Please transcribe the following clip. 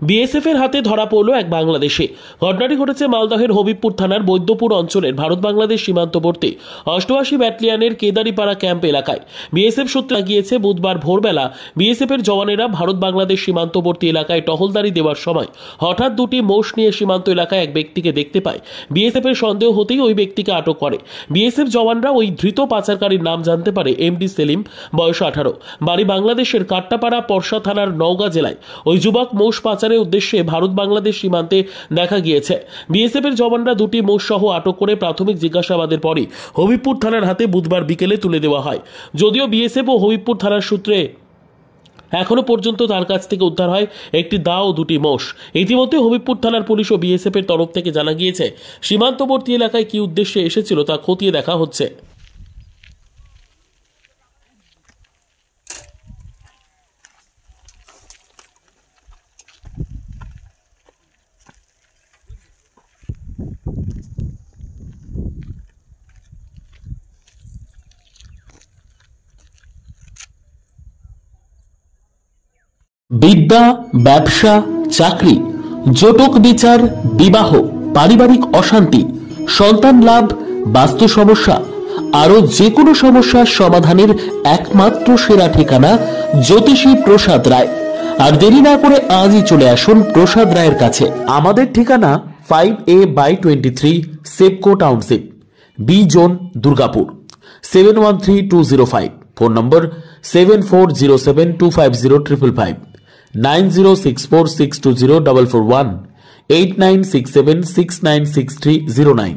BSF এর হাতে ধরা পড়ল এক বাংলাদেশি। ঘটনাটি ঘটেছে মালদহের হবিবপুর থানার বৈদ্যপুর অঞ্চলের ভারত বাংলাদেশ সীমান্তবর্তী 88 ব্যাটালিয়নের কেদারিপাড়া ক্যাম্প এলাকায়। বিএসএফ সূত্রে গিয়েছে বুধবার ভোরবেলা বিএসএফ এর জওয়ানেরা ভারত বাংলাদেশ সীমান্তবর্তী এলাকায় টহলদারি দেওয়ার সময় হঠাৎ দুটি মোষ নিয়ে সীমান্ত এলাকায় এক ব্যক্তিকে দেখতে পায়। বিএসএফ এর সন্দেহ হতেই ওই ব্যক্তিকে আটক করে। বিএসএফ জওয়ানরা ওই ধৃত পাচারকারীর নাম জানতে পারে এমডি সেলিম, বয়স 18, বাড়ি বাংলাদেশের কাট্টাপাড়া পরশা থানার নওগাঁ জেলায়। ওই যুবক মোষ পাচারের উদ্দেশ্যে ভারত বাংলাদেশ সীমান্তে দেখা গিয়েছে। বিএসএফ এর জওয়ানরা দুটি মোষ সহ আটক করে প্রাথমিক জিজ্ঞাসাবাদের পরই হবিবপুর থানার হাতে বুধবার বিকেলে তুলে দেওয়া হয়। যদিও বিএসএফ ও হবিবপুর থানার সূত্রে এখনো পর্যন্ত তার কাছ থেকে উদ্ধার হয় একটি দা ও দুটি মোষ। ইতিমধ্যে হবিবপুর থানার পুলিশ ও বিএসএফ এর তরফ থেকে জানা গিয়েছে সীমান্তবর্তী এলাকায় কি উদ্দেশ্যে এসেছিল তা খতিয়ে দেখা হচ্ছে। বিদ্যা, ব্যবসা, চাকরি, জটক বিচার, বিবাহ, পারিবারিক অশান্তি, সন্তান লাভ, বাস্তু সমস্যা, আরো যে কোনো সমস্যার সমাধানের একমাত্র সেরা ঠিকানা জ্যোতিষী প্রসাদ রায়। আর দেরি না করে আজই চলে আসুন প্রসাদ রায়ের কাছে। আমাদের ঠিকানা 5A/23 SEPCO township, B zone, Durgapur, 713205। Phone number 7407250555, 9064620441, 8967696309।